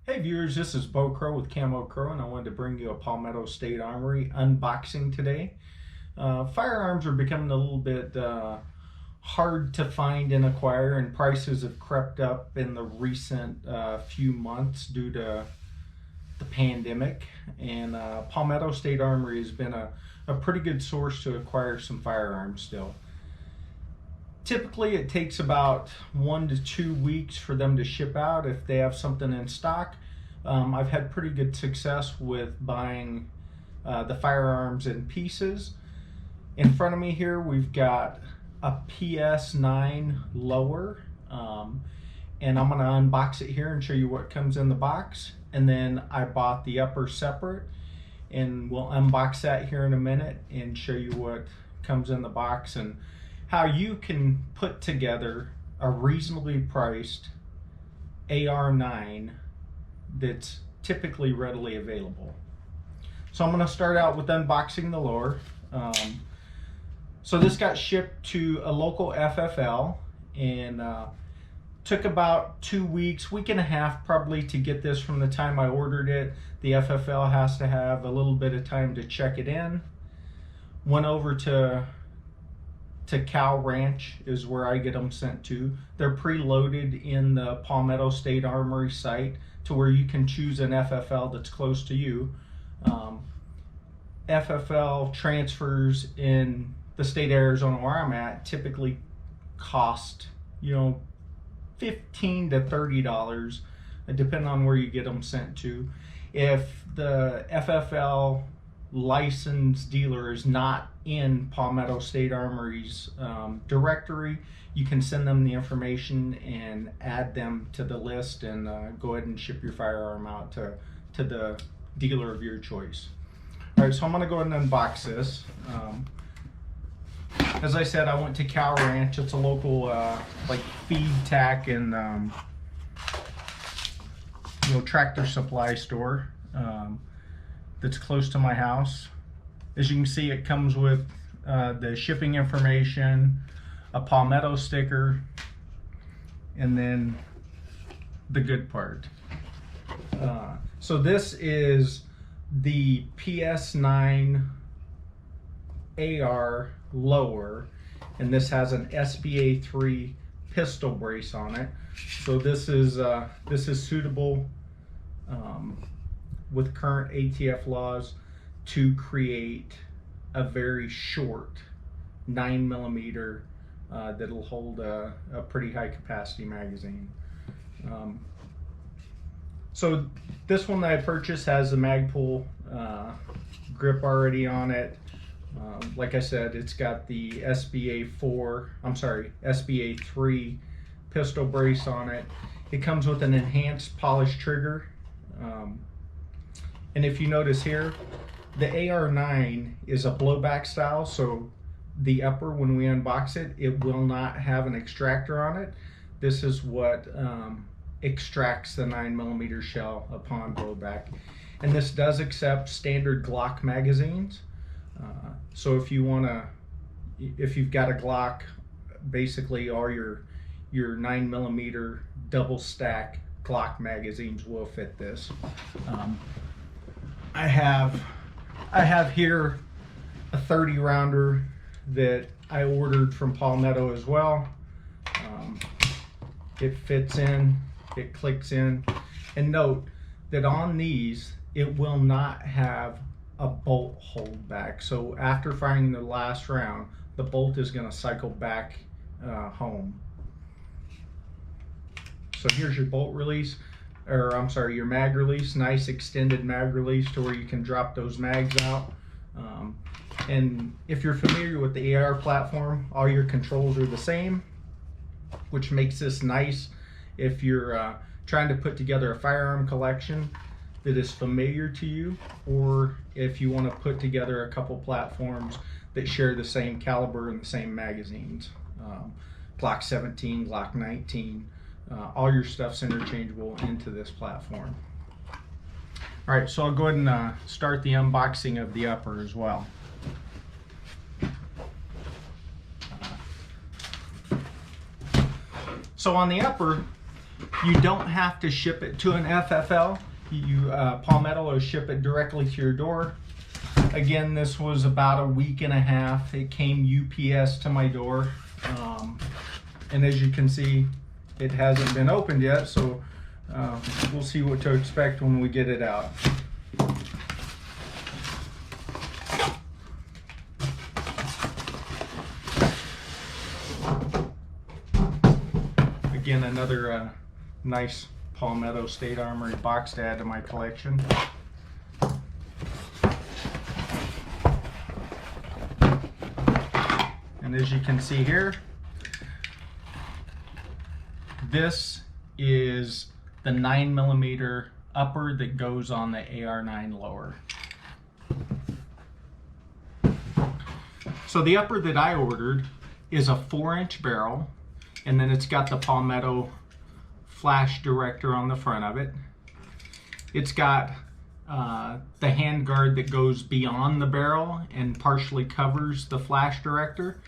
Hey viewers, this is Bo Crow with Camo Crow, and I wanted to bring you a Palmetto State Armory unboxing today. Firearms are becoming a little bit hard to find and acquire, and prices have crept up in the recent few months due to the pandemic. And Palmetto State Armory has been a pretty good source to acquire some firearms still. Typically it takes about 1 to 2 weeks for them to ship out if they have something in stock. I've had pretty good success with buying the firearms in pieces. In front of me here we've got a PS9 lower, and I'm going to unbox it here and show you what comes in the box. And then I bought the upper separate, and we'll unbox that here in a minute and show you what comes in the box and how you can put together a reasonably priced AR9 that's typically readily available. So I'm going to start out with unboxing the lower. So this got shipped to a local FFL, and took about 2 weeks, week and a half probably to get this from the time I ordered it. The FFL has to have a little bit of time to check it in. Went over to Cal Ranch is where I get them sent to. They're preloaded in the Palmetto State Armory site to where you can choose an FFL that's close to you. FFL transfers in the state of Arizona where I'm at typically cost, $15 to $30, depending on where you get them sent to. If the FFL licensed dealer is not in Palmetto State Armory's directory, you can send them the information and add them to the list, and go ahead and ship your firearm out to the dealer of your choice. All right, so I'm going to go ahead and unbox this. As I said, I went to Cal Ranch. It's a local like feed tack and tractor supply store that's close to my house. As you can see, it comes with the shipping information, a Palmetto sticker, and then the good part. So this is the PS9 AR lower, and this has an SBA3 pistol brace on it. So this is suitable with current ATF laws to create a very short 9mm that'll hold a pretty high capacity magazine. So this one that I purchased has a Magpul grip already on it. Like I said, it's got the SBA3 pistol brace on it. It comes with an enhanced polished trigger. And if you notice here, the AR9 is a blowback style, so the upper, when we unbox it, it will not have an extractor on it. This is what extracts the 9mm shell upon blowback. And this does accept standard Glock magazines. So if you've got a Glock, basically all your 9mm double stack Glock magazines will fit this. I have here a 30 rounder that I ordered from Palmetto as well. It fits in, it clicks in, and note that on these it will not have a bolt hold back. So after firing the last round, the bolt is going to cycle back home. So here's your bolt release, or I'm sorry, your mag release. Nice extended mag release to where you can drop those mags out. And if you're familiar with the AR platform, all your controls are the same, which makes this nice if you're trying to put together a firearm collection that is familiar to you, or if you want to put together a couple platforms that share the same caliber and the same magazines. Glock 17, Glock 19, all your stuff's interchangeable into this platform. All right, so I'll go ahead and start the unboxing of the upper as well. So on the upper, You don't have to ship it to an FFL. Palmetto will ship it directly to your door. Again, this was about a week and a half. It came UPS to my door. And as you can see, it hasn't been opened yet, so we'll see what to expect when we get it out. Again, another nice Palmetto State Armory box to add to my collection. And as you can see here, this is the 9mm upper that goes on the AR9 lower. So the upper that I ordered is a 4-inch barrel, and then it's got the Palmetto flash director on the front of it. It's got the hand guard that goes beyond the barrel and partially covers the flash director.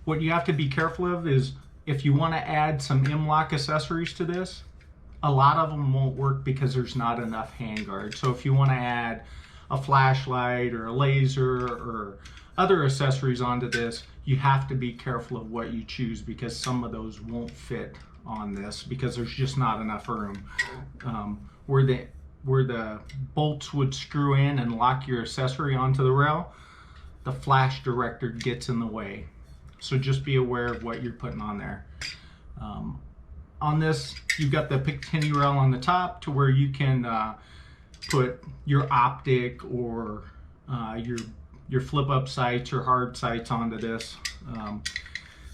What you have to be careful of is if you want to add some M-lock accessories to this, a lot of them won't work because there's not enough hand guard. So if you want to add a flashlight or a laser or other accessories onto this, you have to be careful of what you choose, because some of those won't fit on this because there's just not enough room. Where the bolts would screw in and lock your accessory onto the rail, the flash director gets in the way. So just be aware of what you're putting on there. On this, you've got the Picatinny rail on the top to where you can put your optic or your flip-up sights or hard sights onto this.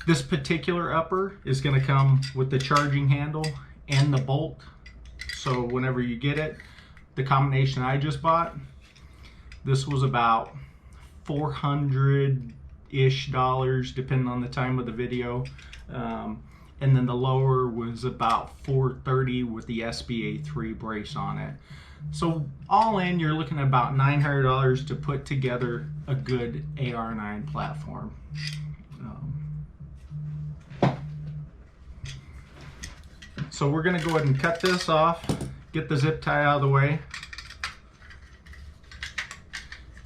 This particular upper is going to come with the charging handle and the bolt. So whenever you get it, the combination I just bought, this was about $400-ish, depending on the time of the video. And then the lower was about $430 with the SBA3 brace on it. So all in, you're looking at about $900 to put together a good AR9 platform. So we're going to go ahead and cut this off, get the zip tie out of the way.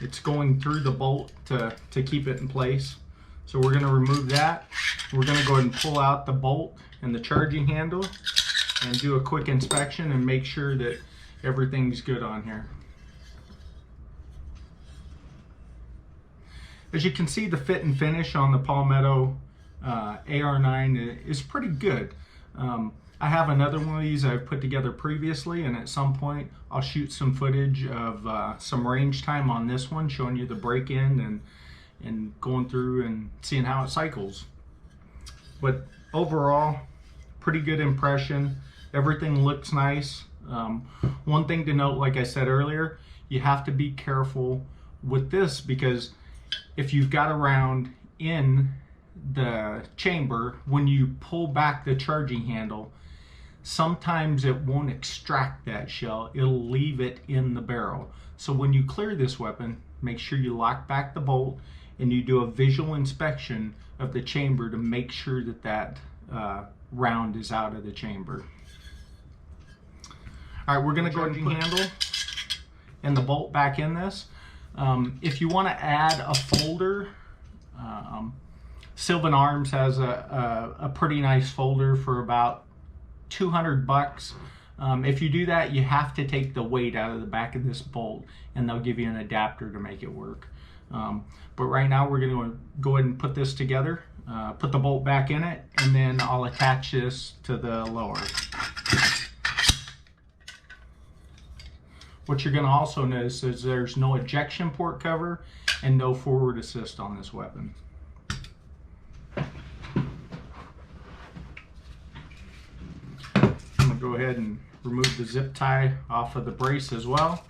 It's going through the bolt to keep it in place. So we're going to remove that. We're going to go ahead and pull out the bolt and the charging handle and do a quick inspection and make sure that everything's good on here. As you can see, the fit and finish on the Palmetto AR9 is pretty good. I have another one of these I've put together previously, and at some point I'll shoot some footage of some range time on this one, showing you the break-in and going through and seeing how it cycles. But overall, pretty good impression. Everything looks nice. One thing to note, like I said earlier, you have to be careful with this, because if you've got a round in the chamber, when you pull back the charging handle, sometimes it won't extract that shell. It'll leave it in the barrel. So when you clear this weapon, make sure you lock back the bolt and you do a visual inspection of the chamber to make sure that that round is out of the chamber. All right, we're going to go ahead and put the handle and the bolt back in this. If you want to add a folder, Sylvan Arms has a pretty nice folder for about $200. If you do that, you have to take the weight out of the back of this bolt, and they'll give you an adapter to make it work. But right now we're going to go ahead and put this together, put the bolt back in it, and then I'll attach this to the lower. What you're going to also notice is there's no ejection port cover and no forward assist on this weapon. I'm going to go ahead and remove the zip tie off of the brace as well.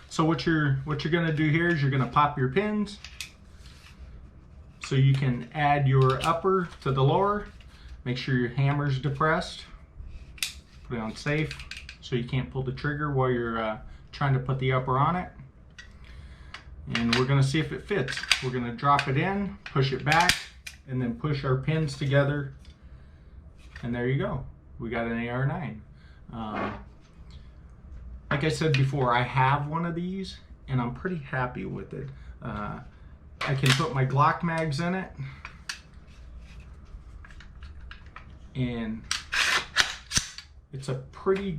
So what you're going to do here is you're going to pop your pins so you can add your upper to the lower. Make sure your hammer's depressed. Put it on safe so you can't pull the trigger while you're trying to put the upper on it. And we're going to see if it fits. We're going to drop it in, push it back, and then push our pins together, and there you go. We got an AR9. Like I said before, I have one of these and I'm pretty happy with it. I can put my Glock mags in it, and it's a pretty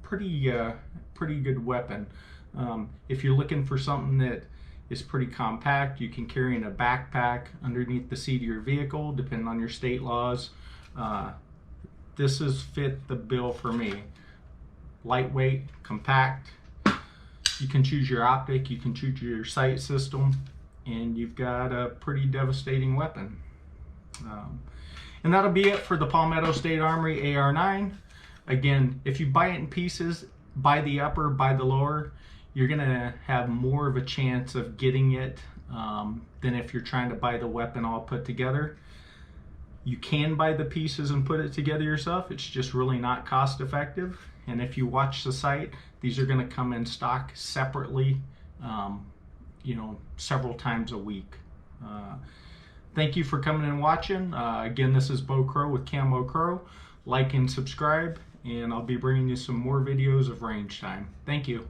good weapon. If you're looking for something that is pretty compact, you can carry in a backpack underneath the seat of your vehicle, depending on your state laws. This has fit the bill for me. Lightweight, compact. You can choose your optic, you can choose your sight system, and you've got a pretty devastating weapon. And that'll be it for the Palmetto State Armory AR9. Again, if you buy it in pieces, buy the upper, buy the lower, you're gonna have more of a chance of getting it than if you're trying to buy the weapon all put together. You can buy the pieces and put it together yourself. It's just really not cost effective. And if you watch the site, these are gonna come in stock separately, you know, several times a week. Thank you for coming and watching. Again, this is Bo Crow with Camo Crow. Like and subscribe, and I'll be bringing you some more videos of range time. Thank you.